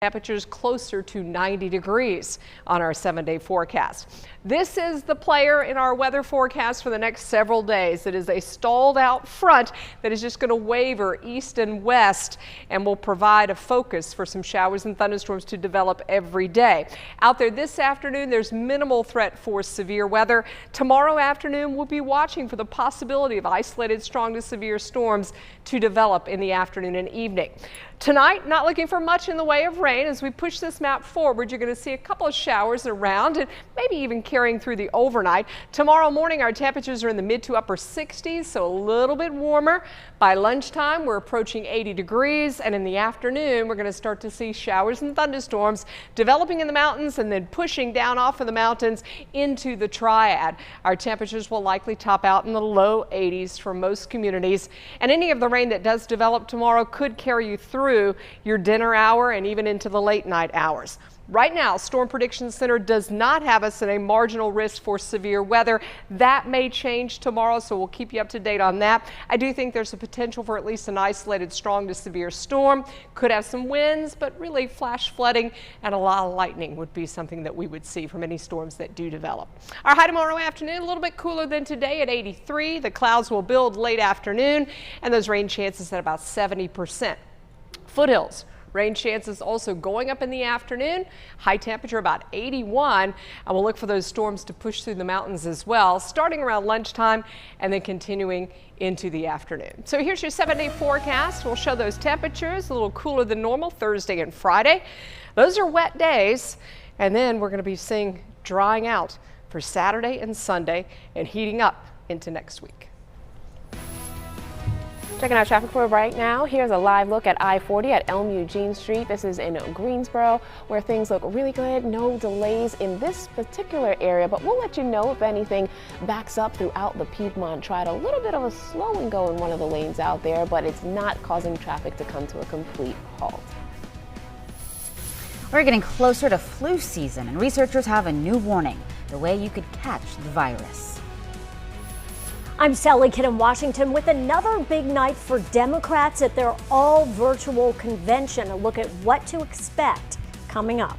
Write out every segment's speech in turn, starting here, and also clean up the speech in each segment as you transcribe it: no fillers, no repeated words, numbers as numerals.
Temperatures closer to 90 degrees on our 7-day forecast. This is the player in our weather forecast for the next several days. It is a stalled out front that is just going to waver east and west and will provide a focus for some showers and thunderstorms to develop every day. Out there this afternoon, there's minimal threat for severe weather. Tomorrow afternoon, we'll be watching for the possibility of isolated strong to severe storms to develop in the afternoon and evening. Tonight, not looking for much in the way of rain. As we push this map forward, you're going to see a couple of showers around and maybe even carrying through the overnight. Tomorrow morning, our temperatures are in the mid to upper 60s, so a little bit warmer. By lunchtime, we're approaching 80 degrees, and in the afternoon, we're going to start to see showers and thunderstorms developing in the mountains and then pushing down off of the mountains into the triad. Our temperatures will likely top out in the low 80s for most communities, and any of the rain that does develop tomorrow could carry you through your dinner hour and even into the late night hours. Right now, Storm Prediction Center does not have us at a marginal risk for severe weather. That may change tomorrow, so we'll keep you up to date on that. I do think there's a potential for at least an isolated strong to severe storm. Could have some winds, but really flash flooding and a lot of lightning would be something that we would see from any storms that do develop. Our high tomorrow afternoon, a little bit cooler than today at 83. The clouds will build late afternoon, and those rain chances at about 70%. Foothills. Rain chances also going up in the afternoon. High temperature about 81. And we'll look for those storms to push through the mountains as well, starting around lunchtime and then continuing into the afternoon. So here's your 7-day forecast. We'll show those temperatures a little cooler than normal Thursday and Friday. Those are wet days. And then we're going to be seeing drying out for Saturday and Sunday and heating up into next week. Checking out traffic for right now. Here's a live look at I-40 at Elm Eugene Street. This is in Greensboro, where things look really good. No delays in this particular area, but we'll let you know if anything backs up throughout the Piedmont Triad. A little bit of a slow and go in one of the lanes out there, but it's not causing traffic to come to a complete halt. We're getting closer to flu season, and researchers have a new warning: the way you could catch the virus. I'm Sally Kidd in Washington with another big night for Democrats at their all-virtual convention. A look at what to expect coming up.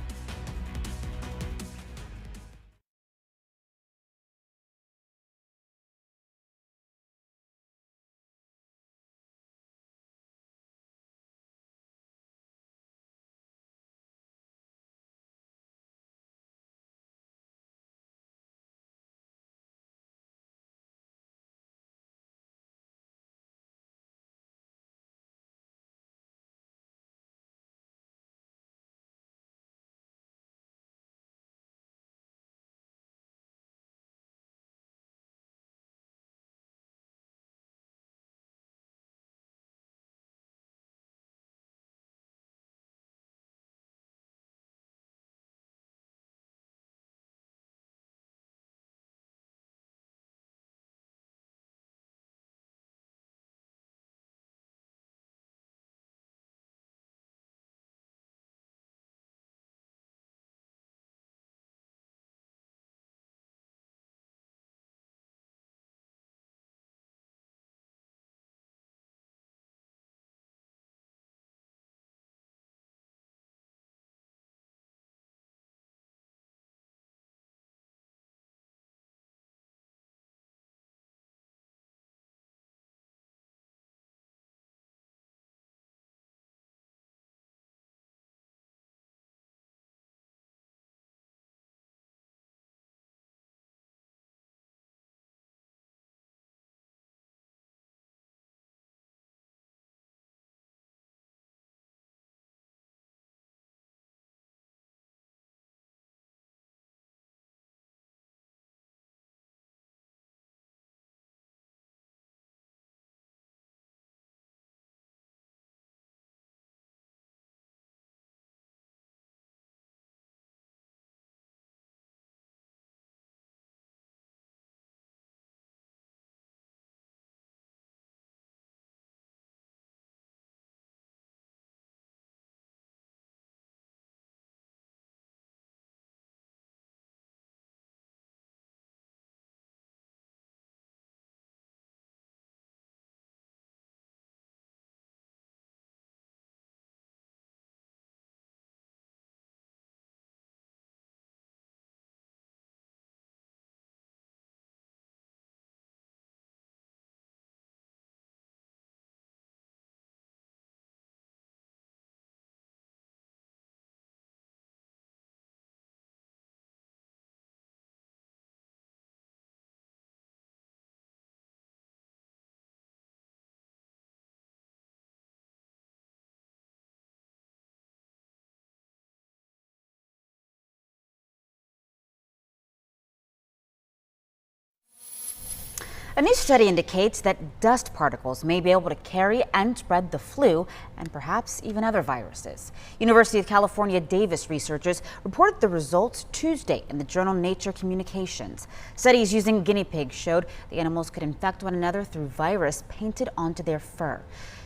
A new study indicates that dust particles may be able to carry and spread the flu and perhaps even other viruses. University of California, Davis researchers reported the results Tuesday in the journal Nature Communications. Studies using guinea pigs showed the animals could infect one another through virus painted onto their fur.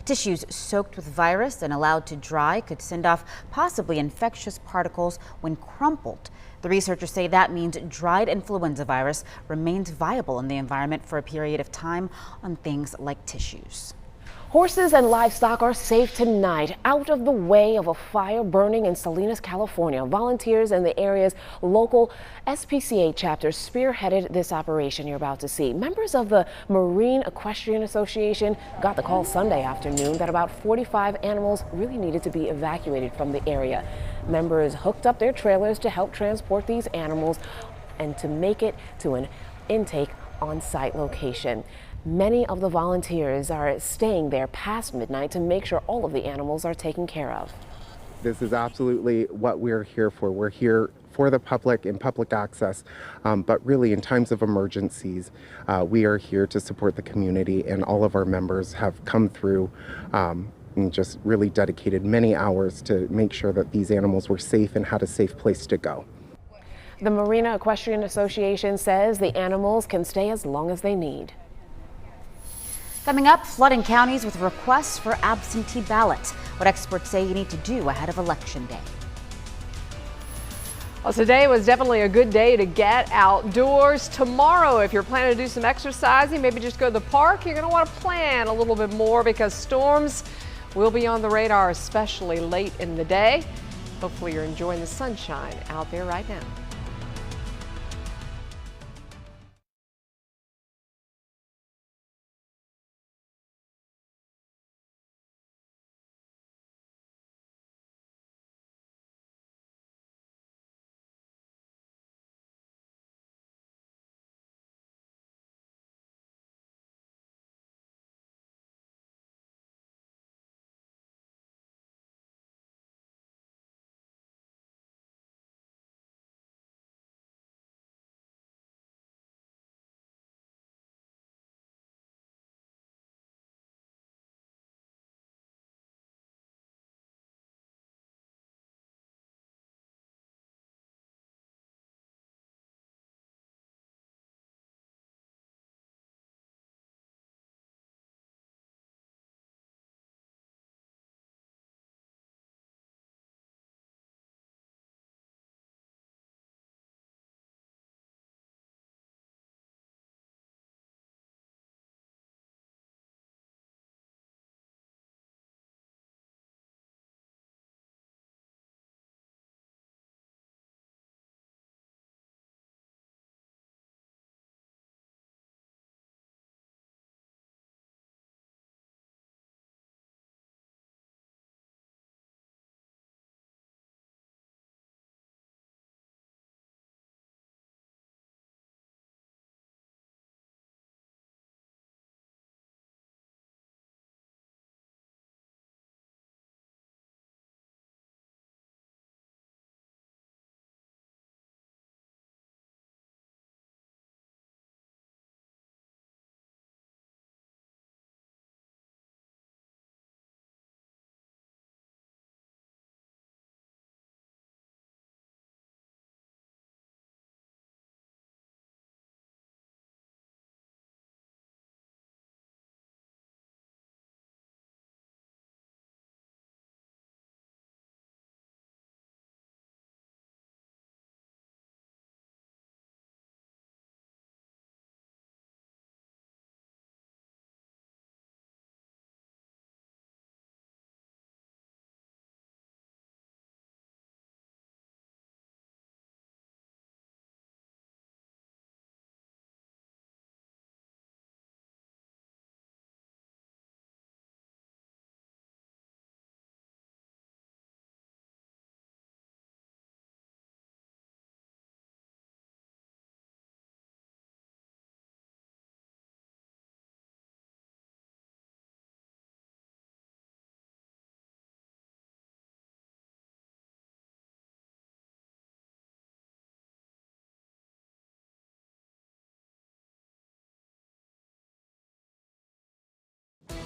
Tissues soaked with virus and allowed to dry could send off possibly infectious particles when crumpled. The researchers say that means dried influenza virus remains viable in the environment for a period of time on things like tissues. Horses and livestock are safe tonight, out of the way of a fire burning in Salinas, California. Volunteers in the area's local SPCA chapter spearheaded this operation you're about to see. Members of the Marine Equestrian Association got the call Sunday afternoon that about 45 animals really needed to be evacuated from the area. Members hooked up their trailers to help transport these animals and to make it to an intake on-site location. Many of the volunteers are staying there past midnight to make sure all of the animals are taken care of. This is absolutely what we're here for. We're here for the public and public access, but really in times of emergencies, we are here to support the community, and all of our members have come through and just really dedicated many hours to make sure that these animals were safe and had a safe place to go. The Marina Equestrian Association says the animals can stay as long as they need. Coming up, flooding counties with requests for absentee ballots. What experts say you need to do ahead of Election Day. Well, today was definitely a good day to get outdoors. Tomorrow, if you're planning to do some exercising, maybe just go to the park, you're going to want to plan a little bit more because storms will be on the radar, especially late in the day. Hopefully you're enjoying the sunshine out there right now.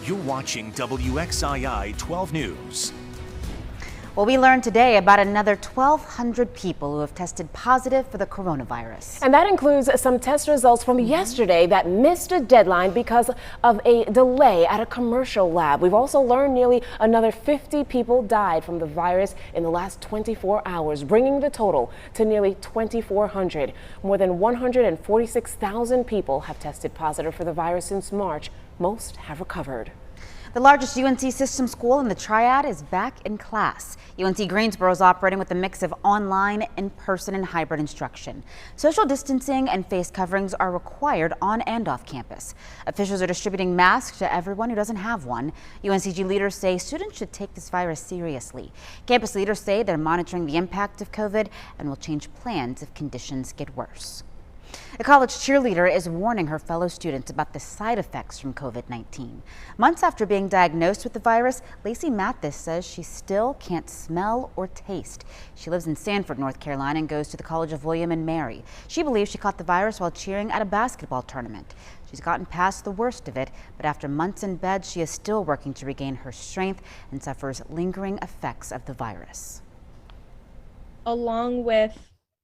You're watching WXII 12 News. Well, we learned today about another 1,200 people who have tested positive for the coronavirus. And that includes some test results from yesterday that missed a deadline because of a delay at a commercial lab. We've also learned nearly another 50 people died from the virus in the last 24 hours, bringing the total to nearly 2,400. More than 146,000 people have tested positive for the virus since March. Most have recovered. The largest UNC system school in the Triad is back in class. UNC Greensboro is operating with a mix of online, in-person, and hybrid instruction. Social distancing and face coverings are required on and off campus. Officials are distributing masks to everyone who doesn't have one. UNCG leaders say students should take this virus seriously. Campus leaders say they're monitoring the impact of COVID and will change plans if conditions get worse. A college cheerleader is warning her fellow students about the side effects from COVID-19. Months after being diagnosed with the virus, Lacey Mathis says she still can't smell or taste. She lives in Sanford, North Carolina, and goes to the College of William and Mary. She believes she caught the virus while cheering at a basketball tournament. She's gotten past the worst of it, but after months in bed, she is still working to regain her strength and suffers lingering effects of the virus. Along with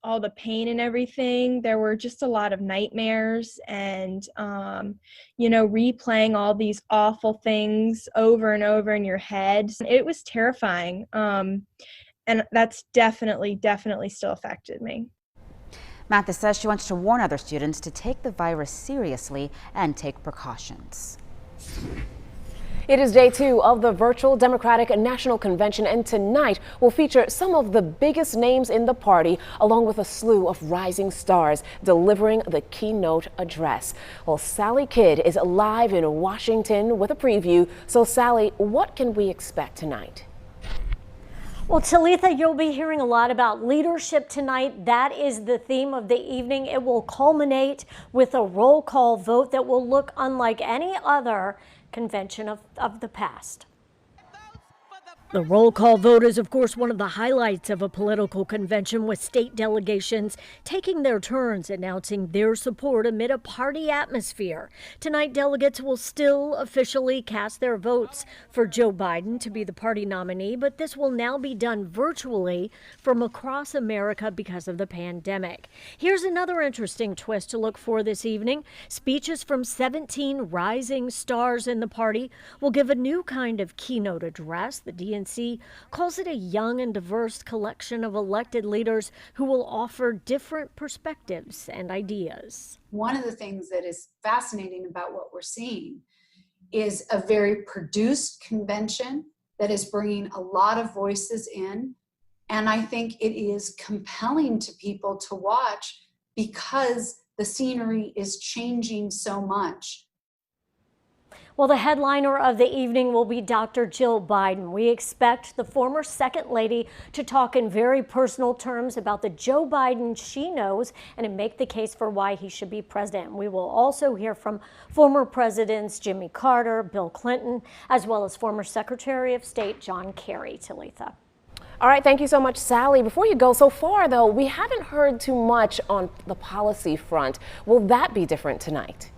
all the pain and everything, there were just a lot of nightmares and, replaying all these awful things over and over in your head. It was terrifying. And that's definitely still affected me. Mathis says she wants to warn other students to take the virus seriously and take precautions. It is day 2 of the virtual Democratic National Convention, and tonight will feature some of the biggest names in the party, along with a slew of rising stars delivering the keynote address. Well, Sally Kidd is live in Washington with a preview. So, Sally, what can we expect tonight? Well, Talitha, you'll be hearing a lot about leadership tonight. That is the theme of the evening. It will culminate with a roll call vote that will look unlike any other convention of the past. The roll call vote is, of course, one of the highlights of a political convention, with state delegations taking their turns announcing their support amid a party atmosphere. Tonight, delegates will still officially cast their votes for Joe Biden to be the party nominee, but this will now be done virtually from across America because of the pandemic. Here's another interesting twist to look for this evening. Speeches from 17 rising stars in the party will give a new kind of keynote address. The DNC calls it a young and diverse collection of elected leaders who will offer different perspectives and ideas. One of the things that is fascinating about what we're seeing is a very produced convention that is bringing a lot of voices in. And I think it is compelling to people to watch because the scenery is changing so much. Well, the headliner of the evening will be Dr. Jill Biden. We expect the former second lady to talk in very personal terms about the Joe Biden she knows and to make the case for why he should be president. We will also hear from former presidents Jimmy Carter, Bill Clinton, as well as former Secretary of State John Kerry. Talitha. All right, thank you so much, Sally. Before you go, so far, though, we haven't heard too much on the policy front. Will that be different tonight?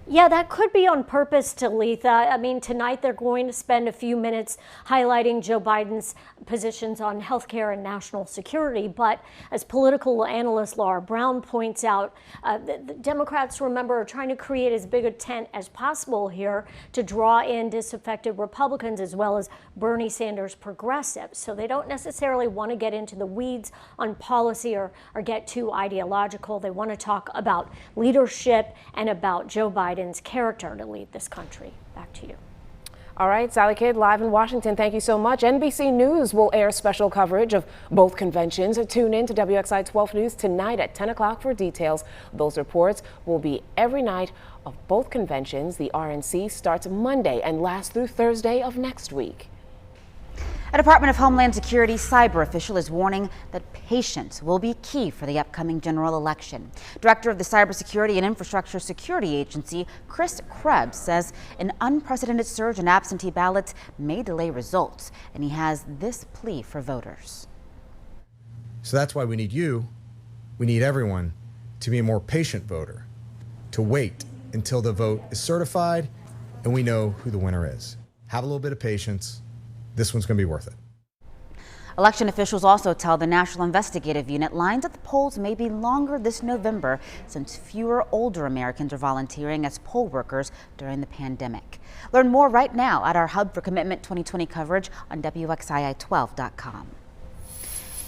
Yeah, that could be on purpose, Talitha. I mean, tonight they're going to spend a few minutes highlighting Joe Biden's positions on health care and national security. But as political analyst Laura Brown points out, the Democrats, remember, are trying to create as big a tent as possible here to draw in disaffected Republicans as well as Bernie Sanders progressives. So they don't necessarily want to get into the weeds on policy or get too ideological. They want to talk about leadership and about Joe Biden's character to lead this country. Back to you. All right, Sally Kidd, live in Washington. Thank you so much. NBC News will air special coverage of both conventions. Tune in to WXI 12 News tonight at 10 o'clock for details. Those reports will be every night of both conventions. The RNC starts Monday and lasts through Thursday of next week. A Department of Homeland Security cyber official is warning that patience will be key for the upcoming general election. Director of the Cybersecurity and Infrastructure Security Agency, Chris Krebs, says an unprecedented surge in absentee ballots may delay results, and he has this plea for voters. So that's why we need everyone to be a more patient voter, to wait until the vote is certified and we know who the winner is. Have a little bit of patience. This one's going to be worth it. Election officials also tell the National Investigative Unit lines at the polls may be longer this November since fewer older Americans are volunteering as poll workers during the pandemic. Learn more right now at our Hub for Commitment 2020 coverage on WXII12.com.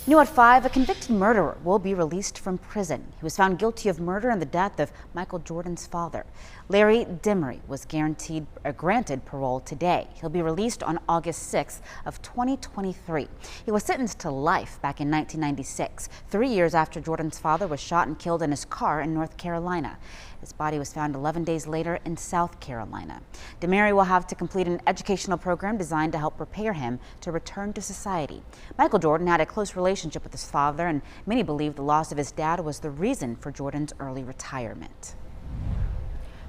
New at 5, a convicted murderer will be released from prison. He was found guilty of murder in the death of Michael Jordan's father. Larry Dimery was granted parole today. He'll be released on August 6th of 2023. He was sentenced to life back in 1996, 3 years after Jordan's father was shot and killed in his car in North Carolina. His body was found 11 days later in South Carolina. Dimery will have to complete an educational program designed to help prepare him to return to society. Michael Jordan had a close relationship with his father, and many believe the loss of his dad was the reason for Jordan's early retirement.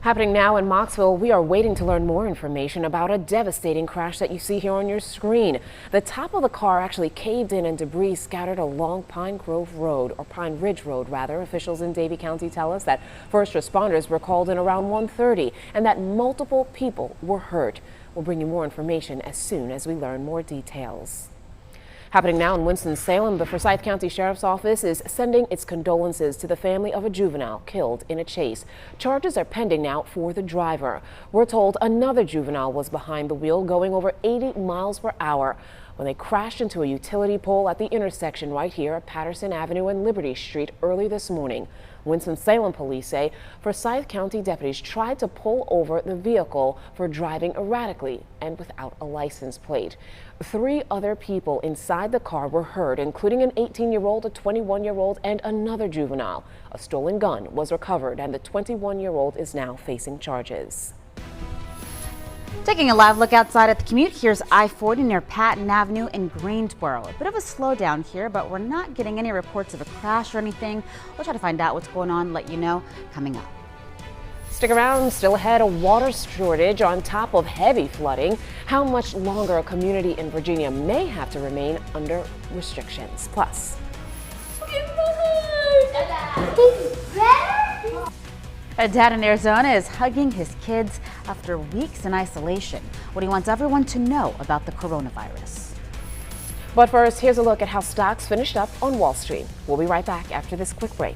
Happening now in Mocksville, we are waiting to learn more information about a devastating crash that you see here on your screen. The top of the car actually caved in and debris scattered along Pine Ridge Road rather. Officials in Davie County tell us that first responders were called in around 1:30 and that multiple people were hurt. We'll bring you more information as soon as we learn more details. Happening now in Winston-Salem, the Forsyth County Sheriff's Office is sending its condolences to the family of a juvenile killed in a chase. Charges are pending now for the driver. We're told another juvenile was behind the wheel going over 80 miles per hour when they crashed into a utility pole at the intersection right here at Patterson Avenue and Liberty Street early this morning. Winston-Salem police say Forsyth County deputies tried to pull over the vehicle for driving erratically and without a license plate. 3 other people inside the car were hurt, including an 18-year-old, a 21-year-old, and another juvenile. A stolen gun was recovered, and the 21-year-old is now facing charges. Taking a live look outside at the commute, here's I-40 near Patton Avenue in Greensboro. A bit of a slowdown here, but we're not getting any reports of a crash or anything. We'll try to find out what's going on, let you know coming up. Stick around, still ahead, a water shortage on top of heavy flooding. How much longer a community in Virginia may have to remain under restrictions. Plus, a dad in Arizona is hugging his kids after weeks in isolation. What he wants everyone to know about the coronavirus. but first, here's a look at how stocks finished up on Wall Street. We'll be right back after this quick break.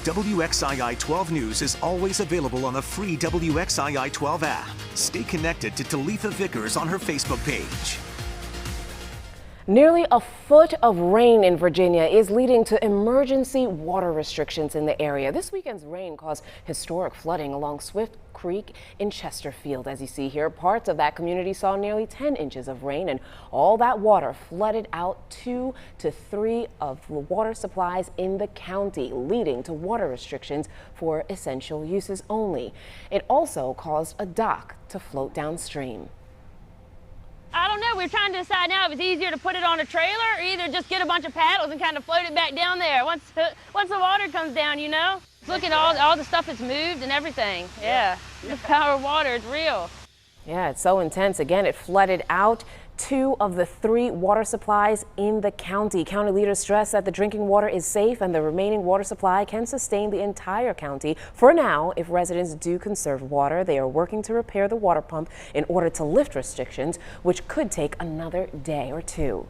WXII 12 News is always available on the free WXII 12 app. Stay connected to Talitha Vickers on her Facebook page. Nearly a foot of rain in Virginia is leading to emergency water restrictions in the area. This weekend's rain caused historic flooding along Swift Creek in Chesterfield. As you see here, parts of that community saw nearly 10 inches of rain, and all that water flooded out 2 to 3 of the water supplies in the county, leading to water restrictions for essential uses only. It also caused a dock to float downstream. I don't know. We're trying to decide now if it's easier to put it on a trailer or either just get a bunch of paddles and kind of float it back down there once the water comes down, you know? Look at all the stuff that's moved and everything. Yeah, the power of water, it's real. Yeah, it's so intense. Again, it flooded out 2 of the 3 water supplies in the county. County leaders stress that the drinking water is safe and the remaining water supply can sustain the entire county. For now, if residents do conserve water, they are working to repair the water pump in order to lift restrictions, which could take another day or 2.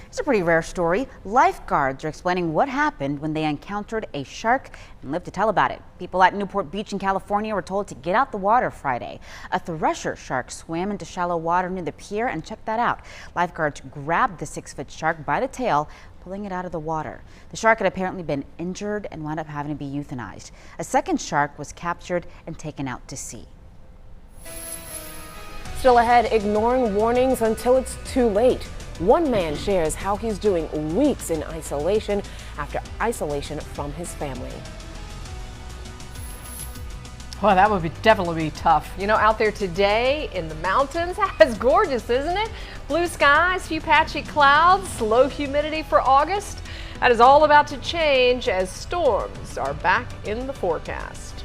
It's a pretty rare story. Lifeguards are explaining what happened when they encountered a shark and lived to tell about it. People at Newport Beach in California were told to get out the water Friday. A thresher shark swam into shallow water near the pier, and check that out. Lifeguards grabbed the 6-foot shark by the tail, pulling it out of the water. The shark had apparently been injured and wound up having to be euthanized. A second shark was captured and taken out to sea. Still ahead, ignoring warnings until it's too late. One man shares how he's doing weeks in isolation after isolation from his family. Well, that would definitely be tough. You know, out there today in the mountains, it's gorgeous, isn't it? Blue skies, few patchy clouds, low humidity for August. That is all about to change as storms are back in the forecast.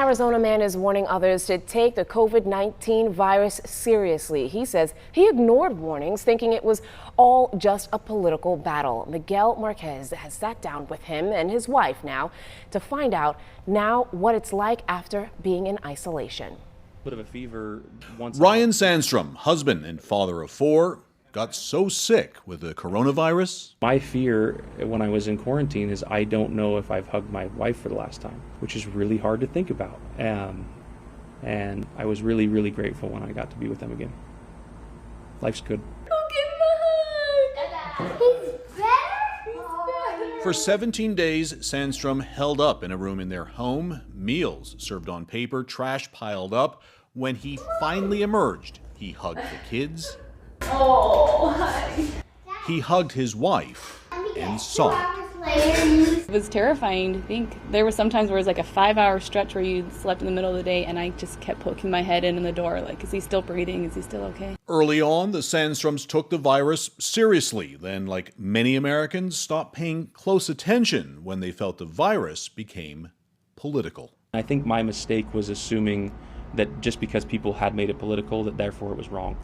Arizona man is warning others to take the COVID-19 virus seriously. He says he ignored warnings, thinking it was all just a political battle. Miguel Marquez has sat down with him and his wife now to find out now what it's like after being in isolation. Bit of a fever once. Ryan Sandstrom, husband and father of 4, got so sick with the coronavirus. My fear when I was in quarantine is I don't know if I've hugged my wife for the last time, which is really hard to think about. And I was really, really grateful when I got to be with them again. Life's good. For 17 days, Sandstrom held up in a room in their home, meals served on paper, trash piled up. When he finally emerged, he hugged the kids. He hugged his wife and sobbed. It was terrifying to think. There were some times where it was like a 5-hour stretch where you slept in the middle of the day and I just kept poking my head in the door like, is he still breathing? Is he still okay? Early on, the Sandstroms took the virus seriously. Then, like many Americans, stopped paying close attention when they felt the virus became political. I think my mistake was assuming that just because people had made it political, that therefore it was wrong.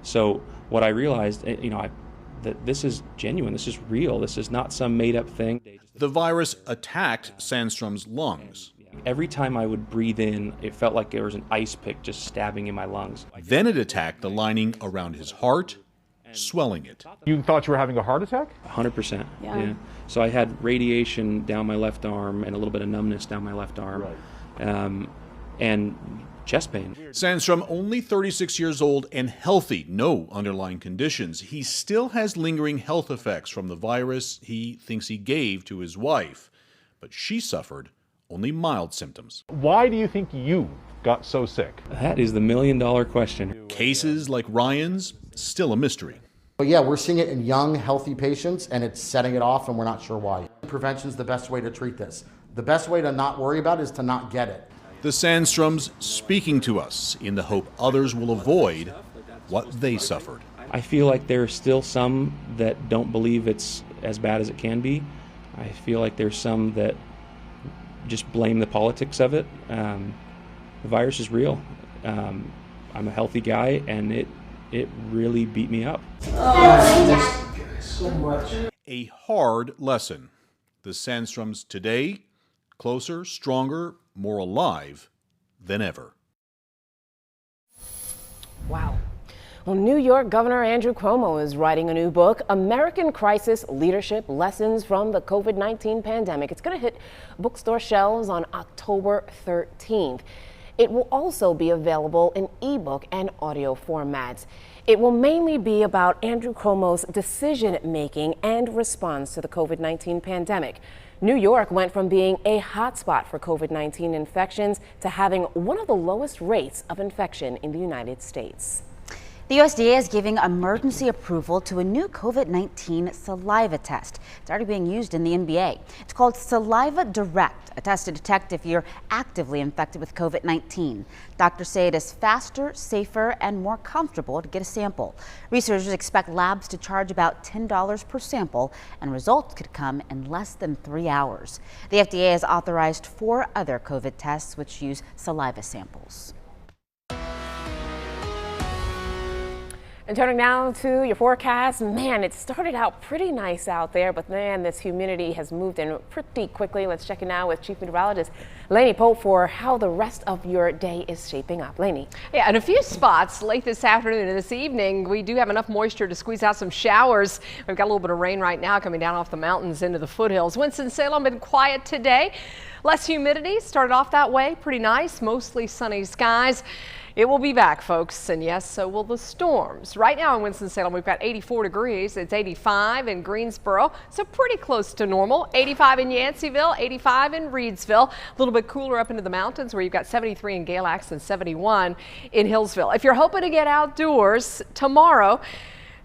So what I realized, that this is genuine, this is real, this is not some made-up thing. The virus attacked Sandstrom's lungs. Every time I would breathe in, it felt like there was an ice pick just stabbing in my lungs. Then it attacked the lining around his heart, swelling it. You thought you were having a heart attack? 100%. Yeah. So I had radiation down my left arm and a little bit of numbness down my left arm. Right. And chest pain. Sandstrom, only 36 years old and healthy, no underlying conditions. He still has lingering health effects from the virus he thinks he gave to his wife, but she suffered only mild symptoms. Why do you think you got so sick? That is the million-dollar question. Cases like Ryan's, still a mystery. But yeah, we're seeing it in young, healthy patients, and it's setting it off, and we're not sure why. Prevention's the best way to treat this. The best way to not worry about it is to not get it. The Sandstroms speaking to us in the hope others will avoid what they suffered. I feel like there are still some that don't believe it's as bad as it can be. I feel like there's some that just blame the politics of it. The virus is real. I'm a healthy guy, and it really beat me up. A hard lesson. The Sandstroms today, closer, stronger, more alive than ever. Wow. Well, New York Governor Andrew Cuomo is writing a new book, American Crisis Leadership Lessons from the COVID-19 Pandemic. It's going to hit bookstore shelves on October 13th. It will also be available in ebook and audio formats. It will mainly be about Andrew Cuomo's decision-making and response to the COVID-19 pandemic. New York went from being a hotspot for COVID-19 infections to having one of the lowest rates of infection in the United States. The USDA is giving emergency approval to a new COVID-19 saliva test. It's already being used in the NBA. It's called Saliva Direct, a test to detect if you're actively infected with COVID-19. Doctors say it is faster, safer, and more comfortable to get a sample. Researchers expect labs to charge about $10 per sample, and results could come in less than 3 hours. The FDA has authorized 4 other COVID tests which use saliva samples. And turning now to your forecast, man, it started out pretty nice out there, but man, this humidity has moved in pretty quickly. Let's check in now with Chief Meteorologist Lainey Pope for how the rest of your day is shaping up. Lainey. Yeah, in a few spots late this afternoon and this evening, we do have enough moisture to squeeze out some showers. We've got a little bit of rain right now coming down off the mountains into the foothills. Winston-Salem been quiet today. Less humidity, started off that way, pretty nice, mostly sunny skies. It will be back, folks, and yes, so will the storms. Right now in Winston-Salem, we've got 84 degrees. It's 85 in Greensboro, so pretty close to normal. 85 in Yanceyville, 85 in Reedsville. A little bit cooler up into the mountains where you've got 73 in Gale Axe and 71 in Hillsville. If you're hoping to get outdoors tomorrow,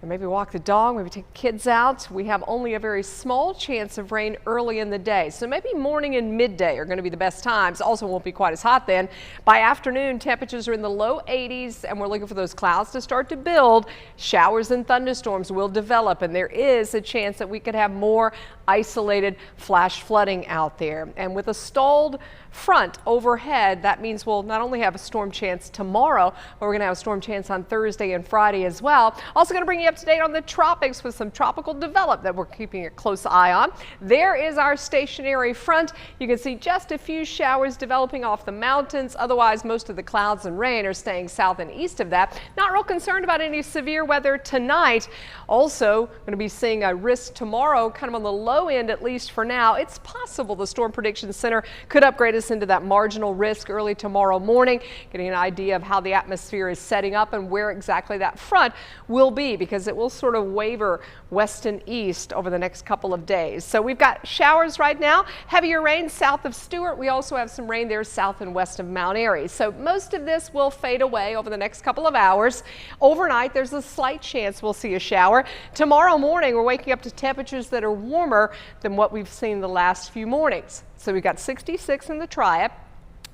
or maybe walk the dog, maybe take kids out, we have only a very small chance of rain early in the day. So maybe morning and midday are going to be the best times. Also won't be quite as hot then. By afternoon, temperatures are in the low 80s, and we're looking for those clouds to start to build. Showers and thunderstorms will develop, and there is a chance that we could have more isolated flash flooding out there. And with a stalled front overhead, that means we'll not only have a storm chance tomorrow, but we're going to have a storm chance on Thursday and Friday as well. Also going to bring you up to date on the tropics with some tropical development that we're keeping a close eye on. There is our stationary front. You can see just a few showers developing off the mountains. Otherwise, most of the clouds and rain are staying south and east of that. Not real concerned about any severe weather tonight. Also going to be seeing a risk tomorrow, kind of on the low end, at least for now. It's possible the Storm Prediction Center could upgrade us into that marginal risk early tomorrow morning, getting an idea of how the atmosphere is setting up and where exactly that front will be, because it will sort of waver west and east over the next couple of days. So we've got showers right now, heavier rain south of Stewart. We also have some rain there south and west of Mount Airy. So most of this will fade away over the next couple of hours. Overnight, there's a slight chance we'll see a shower. Tomorrow morning, we're waking up to temperatures that are warmer than what we've seen the last few mornings. So we've got 66 in the Triad.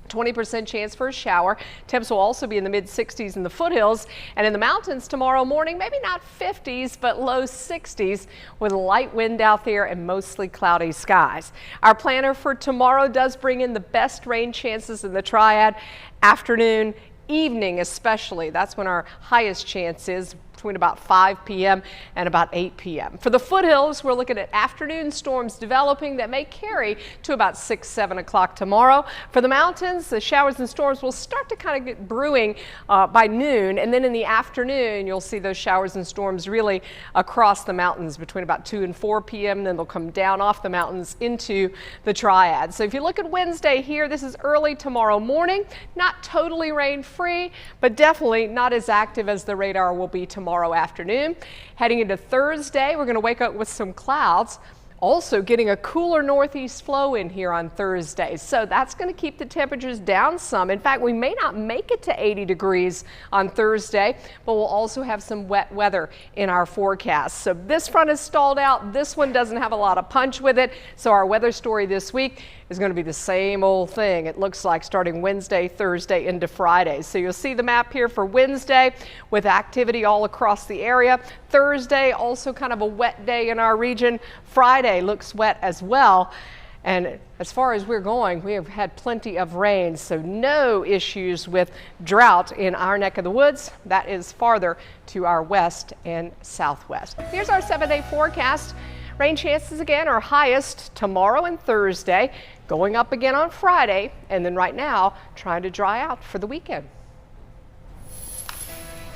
20% chance for a shower. Temps will also be in the mid-60s in the foothills, and in the mountains tomorrow morning, maybe not 50s, but low 60s with a light wind out there and mostly cloudy skies. Our planner for tomorrow does bring in the best rain chances in the Triad. Afternoon, evening especially, that's when our highest chance is, between about 5 p.m. and about 8 p.m. For the foothills, we're looking at afternoon storms developing that may carry to about 6, 7 o'clock tomorrow. For the mountains, the showers and storms will start to kind of get brewing by noon, and then in the afternoon, you'll see those showers and storms really across the mountains between about 2 and 4 p.m. Then they'll come down off the mountains into the Triad. So if you look at Wednesday here, this is early tomorrow morning, not totally rain-free, but definitely not as active as the radar will be tomorrow afternoon. Heading into Thursday, we're going to wake up with some clouds. Also getting a cooler northeast flow in here on Thursday. So that's going to keep the temperatures down some. In fact, we may not make it to 80 degrees on Thursday, but we'll also have some wet weather in our forecast. So this front is stalled out. This one doesn't have a lot of punch with it. So our weather story this week is going to be the same old thing. It looks like starting Wednesday, Thursday into Friday. So you'll see the map here for Wednesday with activity all across the area. Thursday, also kind of a wet day in our region. Friday looks wet as well. And as far as we're going, we have had plenty of rain, so no issues with drought in our neck of the woods. That is farther to our west and southwest. Here's our 7-day forecast. Rain chances again are highest tomorrow and Thursday, going up again on Friday, and then right now trying to dry out for the weekend.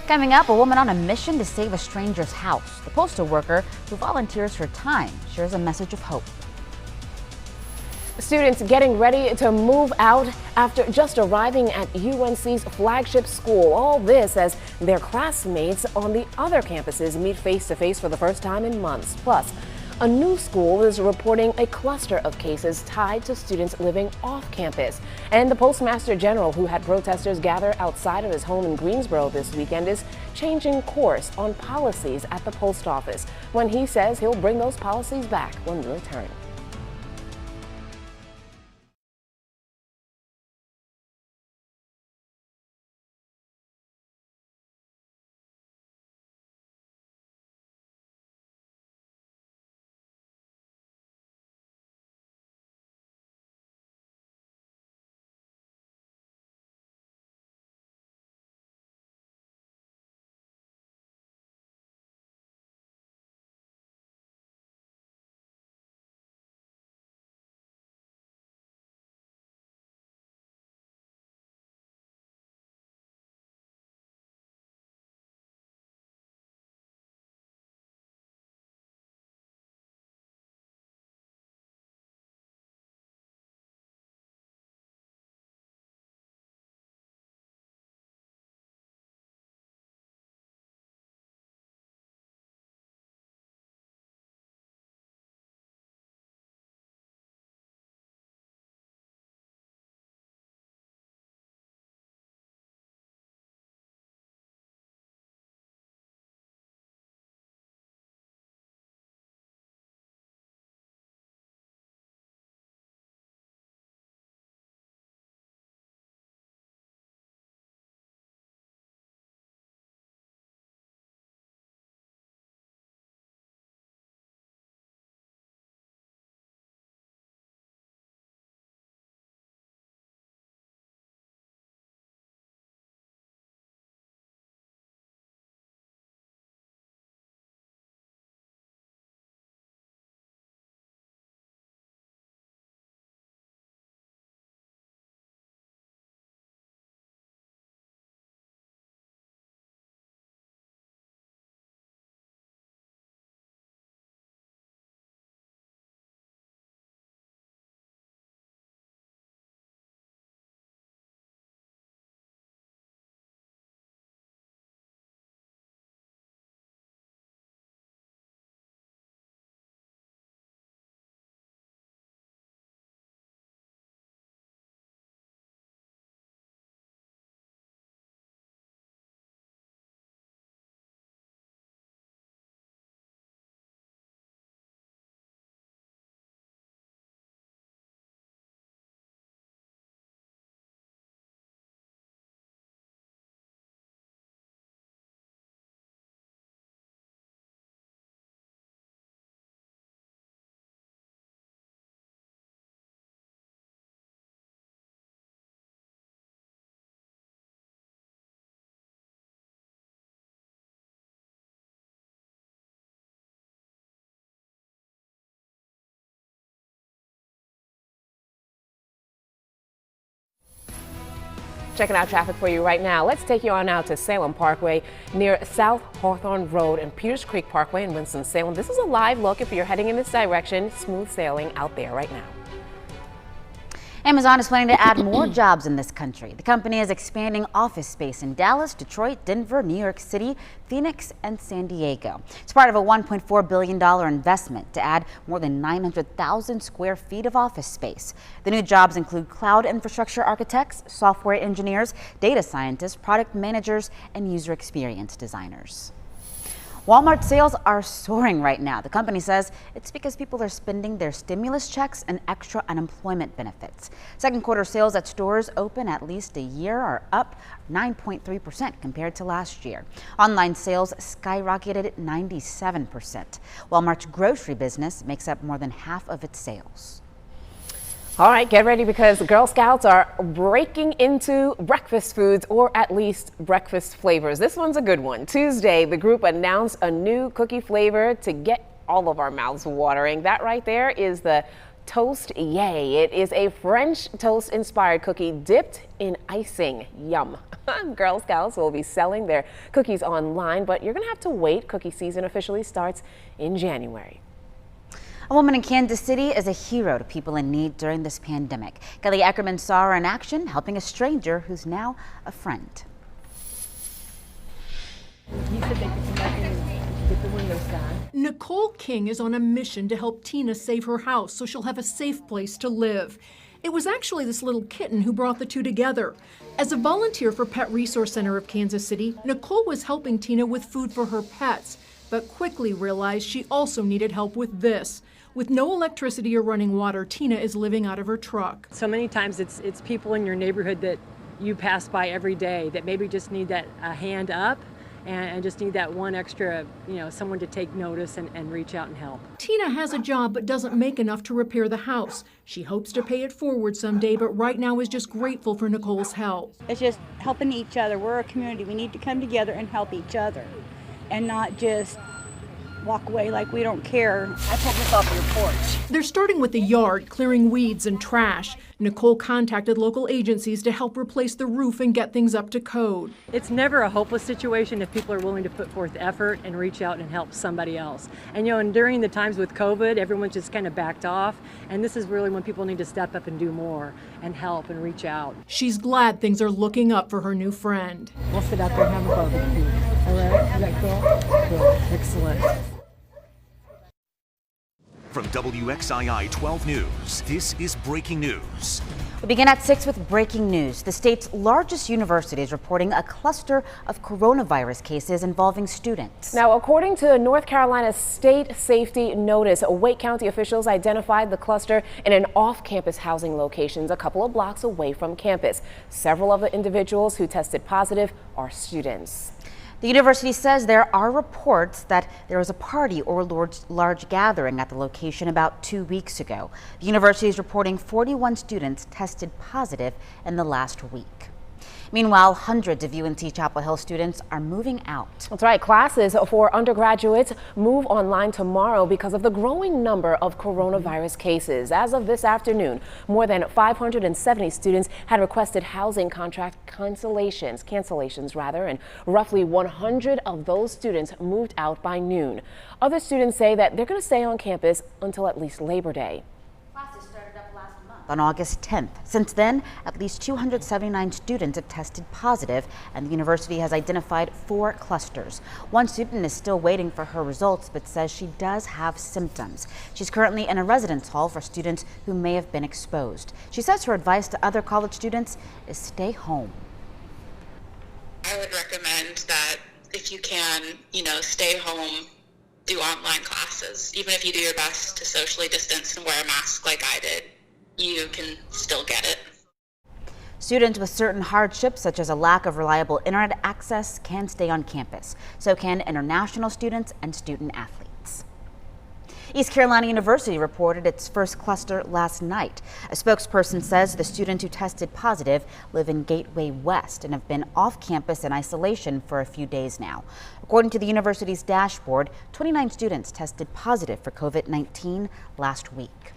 Coming up, a woman on a mission to save a stranger's house. The postal worker who volunteers her time shares a message of hope. Students getting ready to move out after just arriving at UNC's flagship school. All this as their classmates on the other campuses meet face-to-face for the first time in months. Plus, a new school is reporting a cluster of cases tied to students living off campus. And the Postmaster General, who had protesters gather outside of his home in Greensboro this weekend, is changing course on policies at the post office when he says he'll bring those policies back when we return. checking out traffic for you right now. Let's take you on out to Salem Parkway near South Hawthorne Road and Peters Creek Parkway in Winston-Salem. This is a live look if you're heading in this direction. Smooth sailing out there right now. Amazon is planning to add more jobs in this country. The company is expanding office space in Dallas, Detroit, Denver, New York City, Phoenix, and San Diego. It's part of a $1.4 billion investment to add more than 900,000 square feet of office space. The new jobs include cloud infrastructure architects, software engineers, data scientists, product managers, and user experience designers. Walmart sales are soaring right now. The company says it's because people are spending their stimulus checks and extra unemployment benefits. Second quarter sales at stores open at least a year are up 9.3% compared to last year. Online sales skyrocketed at 97%. Walmart's grocery business makes up more than half of its sales. All right, get ready because the Girl Scouts are breaking into breakfast foods, or at least breakfast flavors. This one's a good one. Tuesday, the group announced a new cookie flavor to get all of our mouths watering. That right there is the Toast Yay. It is a French toast inspired cookie dipped in icing. Yum. Girl Scouts will be selling their cookies online, but you're going to have to wait. Cookie season officially starts in January. A woman in Kansas City is a hero to people in need during this pandemic. Kelly Eckerman saw her in action, helping a stranger who's now a friend. Nicole King is on a mission to help Tina save her house so she'll have a safe place to live. It was actually this little kitten who brought the two together. As a volunteer for Pet Resource Center of Kansas City, Nicole was helping Tina with food for her pets, but quickly realized she also needed help with this. With no electricity or running water, Tina is living out of her truck. So many times it's people in your neighborhood that you pass by every day that maybe just need that hand up and just need that one extra, someone to take notice and reach out and help. Tina has a job but doesn't make enough to repair the house. She hopes to pay it forward someday, but right now is just grateful for Nicole's help. It's just helping each other. We're a community. We need to come together and help each other and not just walk away like we don't care. I took this off your porch. They're starting with the yard, clearing weeds and trash. Nicole contacted local agencies to help replace the roof and get things up to code. It's never a hopeless situation if people are willing to put forth effort and reach out and help somebody else. And and during the times with COVID, everyone just kind of backed off. And this is really when people need to step up and do more and help and reach out. She's glad things are looking up for her new friend. We'll sit out there and have a barbecue. All right, is that cool? Cool, excellent. From WXII 12 News, this is breaking news. We begin at 6 with breaking news. The state's largest university is reporting a cluster of coronavirus cases involving students. Now, according to North Carolina's state safety notice, Wake County officials identified the cluster in an off-campus housing location a couple of blocks away from campus. Several of the individuals who tested positive are students. The university says there are reports that there was a party or large gathering at the location about 2 weeks ago. The university is reporting 41 students tested positive in the last week. Meanwhile, hundreds of UNC Chapel Hill students are moving out. That's right. Classes for undergraduates move online tomorrow because of the growing number of coronavirus cases. As of this afternoon, more than 570 students had requested housing contract cancellations, and roughly 100 of those students moved out by noon. Other students say that they're going to stay on campus until at least Labor Day. On August 10th. Since then, at least 279 students have tested positive, and the university has identified 4 clusters. One student is still waiting for her results, but says she does have symptoms. She's currently in a residence hall for students who may have been exposed. She says her advice to other college students is stay home. I would recommend that if you can, stay home, do online classes. Even if you do your best to socially distance and wear a mask like I did, you can still get it. Students with certain hardships, such as a lack of reliable internet access, can stay on campus. So can international students and student athletes. East Carolina University reported its first cluster last night. A spokesperson says the students who tested positive live in Gateway West and have been off campus in isolation for a few days now. According to the university's dashboard, 29 students tested positive for COVID-19 last week.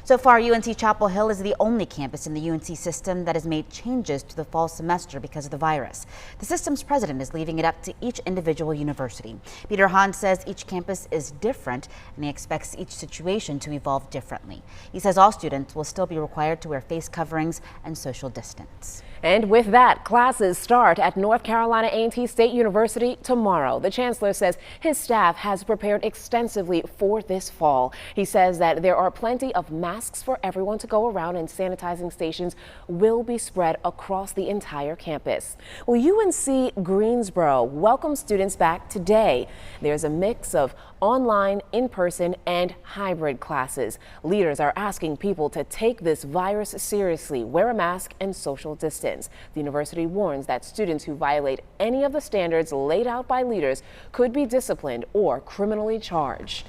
So far, UNC Chapel Hill is the only campus in the UNC system that has made changes to the fall semester because of the virus. The system's president is leaving it up to each individual university. Peter Hahn says each campus is different and he expects each situation to evolve differently. He says all students will still be required to wear face coverings and social distance. And with that, classes start at North Carolina A&T State University tomorrow. The chancellor says his staff has prepared extensively for this fall. He says that there are plenty of masks for everyone to go around and sanitizing stations will be spread across the entire campus. Well, UNC Greensboro welcomes students back today. There's a mix of online, in-person, and hybrid classes. Leaders are asking people to take this virus seriously, wear a mask, and social distance. The university warns that students who violate any of the standards laid out by leaders could be disciplined or criminally charged.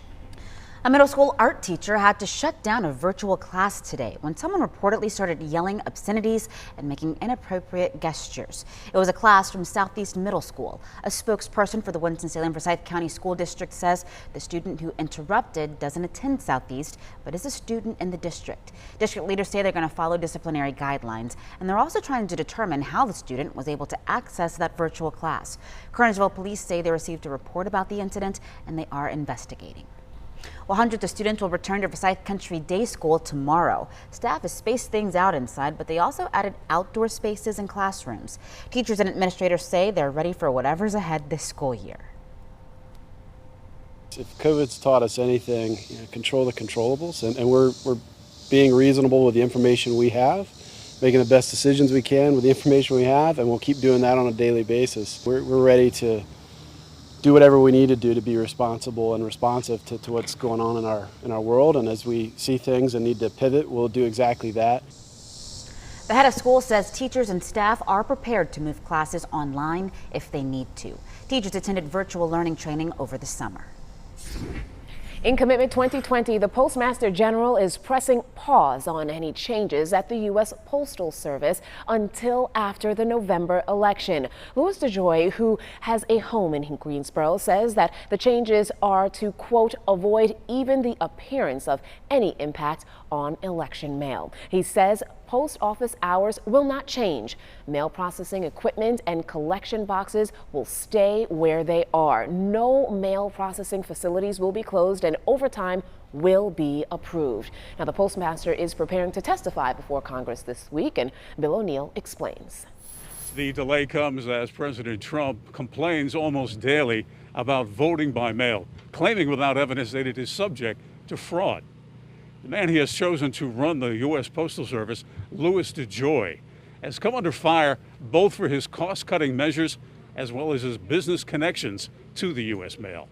A middle school art teacher had to shut down a virtual class today when someone reportedly started yelling obscenities and making inappropriate gestures. It was a class from Southeast Middle School. A spokesperson for the Winston-Salem-Forsyth County School District says the student who interrupted doesn't attend Southeast, but is a student in the district. District leaders say they're going to follow disciplinary guidelines, and they're also trying to determine how the student was able to access that virtual class. Kernersville police say they received a report about the incident and they are investigating. Well, hundreds of students will return to Forsyth Country Day School tomorrow. Staff has spaced things out inside, but they also added outdoor spaces and classrooms. Teachers and administrators say they're ready for whatever's ahead this school year. If COVID's taught us anything, control the controllables, and we're being reasonable with the information we have, making the best decisions we can with the information we have, and we'll keep doing that on a daily basis. We're ready to do whatever we need to do to be responsible and responsive to what's going on in our world. And as we see things and need to pivot, we'll do exactly that. The head of school says teachers and staff are prepared to move classes online if they need to. Teachers attended virtual learning training over the summer. In Commitment 2020, the Postmaster General is pressing pause on any changes at the U.S. Postal Service until after the November election. Louis DeJoy, who has a home in Greensboro, says that the changes are to, quote, avoid even the appearance of any impact on election mail. He says post office hours will not change. Mail processing equipment and collection boxes will stay where they are. No mail processing facilities will be closed and overtime will be approved. Now, the postmaster is preparing to testify before Congress this week, and Bill O'Neill explains. The delay comes as President Trump complains almost daily about voting by mail, claiming without evidence that it is subject to fraud. The man he has chosen to run the U.S. Postal Service, Louis DeJoy, has come under fire both for his cost-cutting measures as well as his business connections to the U.S. mail.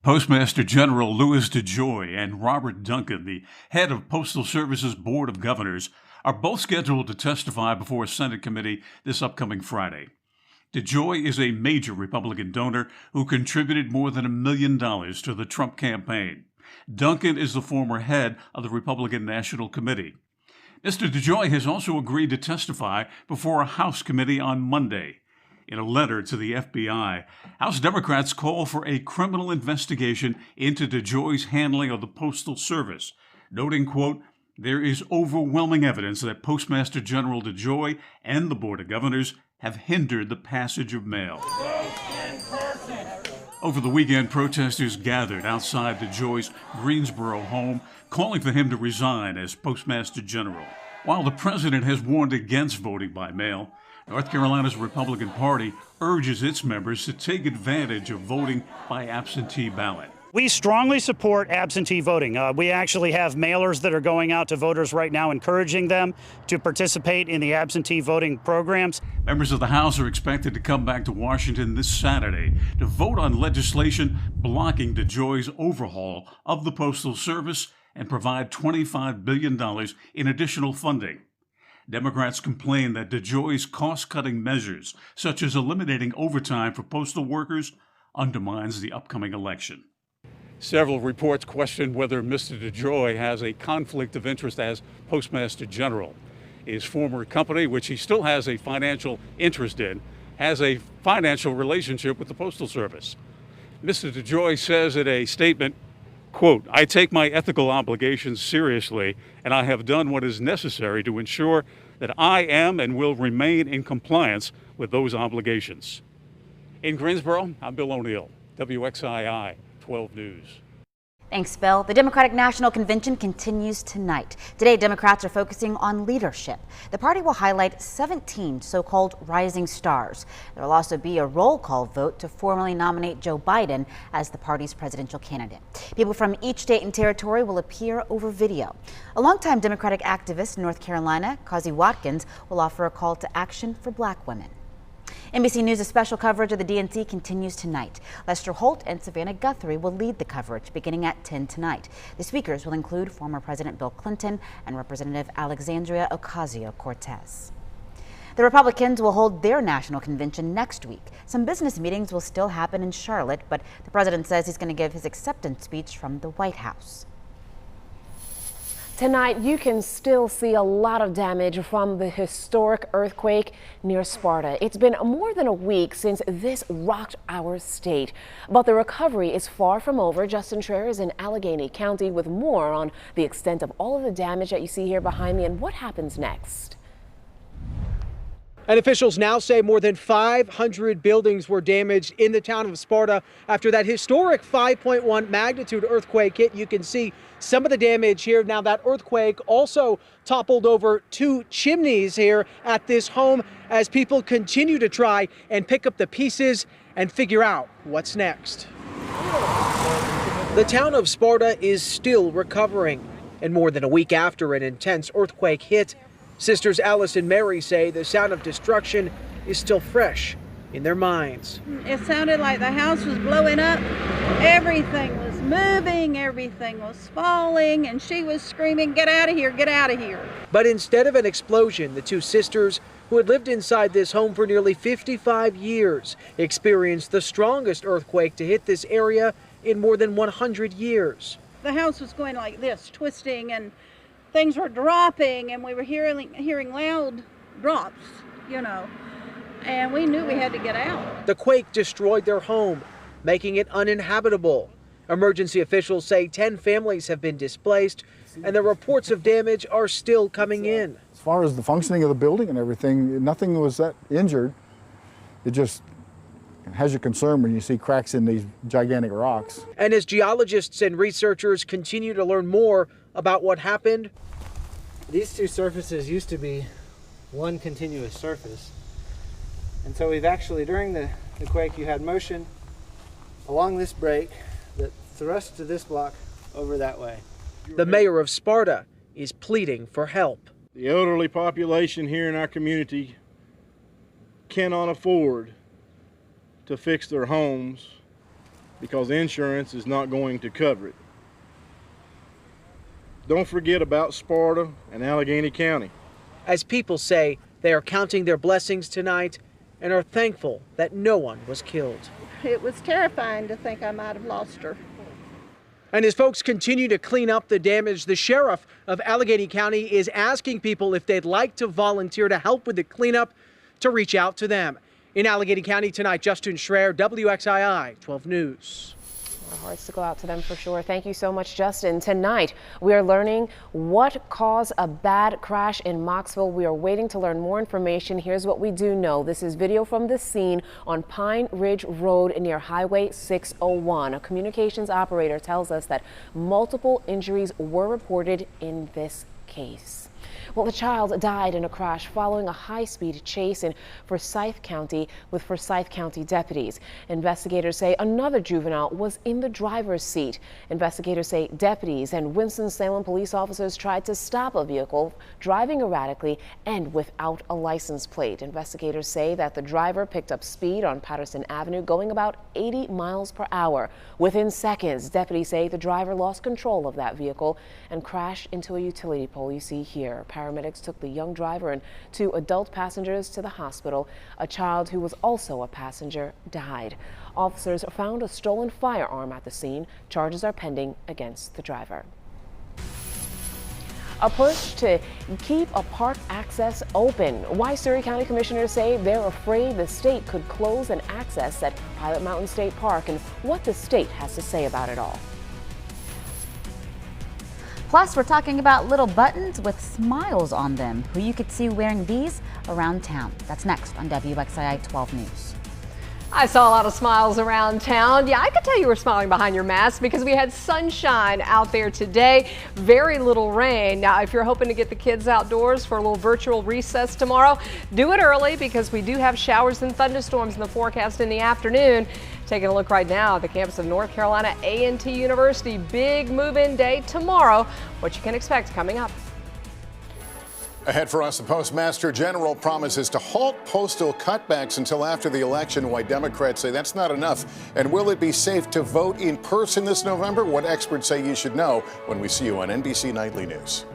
Postmaster General Louis DeJoy and Robert Duncan, the head of Postal Service's Board of Governors, are both scheduled to testify before a Senate committee this upcoming Friday. DeJoy is a major Republican donor who contributed more than $1 million to the Trump campaign. Duncan is the former head of the Republican National Committee. Mr. DeJoy has also agreed to testify before a House committee on Monday. In a letter to the FBI, House Democrats call for a criminal investigation into DeJoy's handling of the Postal Service, noting, quote, there is overwhelming evidence that Postmaster General DeJoy and the Board of Governors have hindered the passage of mail. Over the weekend, protesters gathered outside DeJoy's Greensboro home, calling for him to resign as Postmaster General. While the president has warned against voting by mail, North Carolina's Republican Party urges its members to take advantage of voting by absentee ballot. We strongly support absentee voting. We actually have mailers that are going out to voters right now, encouraging them to participate in the absentee voting programs. Members of the House are expected to come back to Washington this Saturday to vote on legislation blocking DeJoy's overhaul of the Postal Service and provide $25 billion in additional funding. Democrats complain that DeJoy's cost-cutting measures, such as eliminating overtime for postal workers, undermines the upcoming election. Several reports question whether Mr. DeJoy has a conflict of interest as Postmaster General. His former company, which he still has a financial interest in, has a financial relationship with the Postal Service. Mr. DeJoy says in a statement Quote, I take my ethical obligations seriously, and I have done what is necessary to ensure that I am and will remain in compliance with those obligations. In Greensboro, I'm Bill O'Neill, WXII 12 News. Thanks, Bill. The Democratic National Convention continues tonight. Today, Democrats are focusing on leadership. The party will highlight 17 so-called rising stars. There will also be a roll call vote to formally nominate Joe Biden as the party's presidential candidate. People from each state and territory will appear over video. A longtime Democratic activist in North Carolina, Causey Watkins, will offer a call to action for black women. NBC News' special coverage of the DNC continues tonight. Lester Holt and Savannah Guthrie will lead the coverage beginning at 10 tonight. The speakers will include former President Bill Clinton and Representative Alexandria Ocasio-Cortez. The Republicans will hold their national convention next week. Some business meetings will still happen in Charlotte, but the president says he's going to give his acceptance speech from the White House. Tonight, you can still see a lot of damage from the historic earthquake near Sparta. It's been more than a week since this rocked our state, but the recovery is far from over. Justin Schreier is in Allegheny County with more on the extent of all of the damage that you see here behind me and what happens next. And officials now say more than 500 buildings were damaged in the town of Sparta after that historic 5.1 magnitude earthquake hit. You can see some of the damage here. Now, that earthquake also toppled over 2 chimneys here at this home as people continue to try and pick up the pieces and figure out what's next. The town of Sparta is still recovering, and more than a week after an intense earthquake hit, Sisters Alice and Mary say the sound of destruction is still fresh in their minds. It sounded like the house was blowing up. Everything was moving, everything was falling, and she was screaming, "Get out of here, get out of here." But instead of an explosion, the 2 sisters who had lived inside this home for nearly 55 years experienced the strongest earthquake to hit this area in more than 100 years. The house was going like this, twisting, and things were dropping, and we were hearing loud drops, you know, and we knew we had to get out. The quake destroyed their home, making it uninhabitable. Emergency officials say 10 families have been displaced, and the reports of damage are still coming in. As far as the functioning of the building and everything, nothing was that injured. It just has you concerned when you see cracks in these gigantic rocks. And as geologists and researchers continue to learn more about what happened, these 2 surfaces used to be one continuous surface. And so we've actually, during the quake, you had motion along this break that thrust to this block over that way. The mayor of Sparta is pleading for help. The elderly population here in our community cannot afford to fix their homes because insurance is not going to cover it. Don't forget about Sparta and Allegheny County. As people say, they are counting their blessings tonight and are thankful that no one was killed. It was terrifying to think I might have lost her. And as folks continue to clean up the damage, the sheriff of Allegheny County is asking people if they'd like to volunteer to help with the cleanup to reach out to them. In Allegheny County tonight, Justin Schreier, WXII 12 News. Our hearts to go out to them for sure. Thank you so much, Justin. Tonight, we are learning what caused a bad crash in Mocksville. We are waiting to learn more information. Here's what we do know. This is video from the scene on Pine Ridge Road near Highway 601. A communications operator tells us that multiple injuries were reported in this case. Well, the child died in a crash following a high-speed chase in Forsyth County with Forsyth County deputies. Investigators say another juvenile was in the driver's seat. Investigators say deputies and Winston-Salem police officers tried to stop a vehicle driving erratically and without a license plate. Investigators say that the driver picked up speed on Patterson Avenue going about 80 miles per hour. Within seconds, deputies say the driver lost control of that vehicle and crashed into a utility pole you see here. Paramedics took the young driver and 2 adult passengers to the hospital. A child who was also a passenger died. Officers found a stolen firearm at the scene. Charges are pending against the driver. A push to keep a park access open. Why Surry County commissioners say they're afraid the state could close an access at Pilot Mountain State Park and what the state has to say about it all. Plus, we're talking about little buttons with smiles on them, who you could see wearing these around town. That's next on WXII 12 News. I saw a lot of smiles around town. Yeah, I could tell you were smiling behind your mask because we had sunshine out there today. Very little rain. Now, if you're hoping to get the kids outdoors for a little virtual recess tomorrow, do it early because we do have showers and thunderstorms in the forecast in the afternoon. Taking a look right now at the campus of North Carolina A&T University. Big move-in day tomorrow. What you can expect coming up. Ahead for us, the Postmaster General promises to halt postal cutbacks until after the election. Why Democrats say that's not enough. And will it be safe to vote in person this November? What experts say you should know when we see you on NBC Nightly News.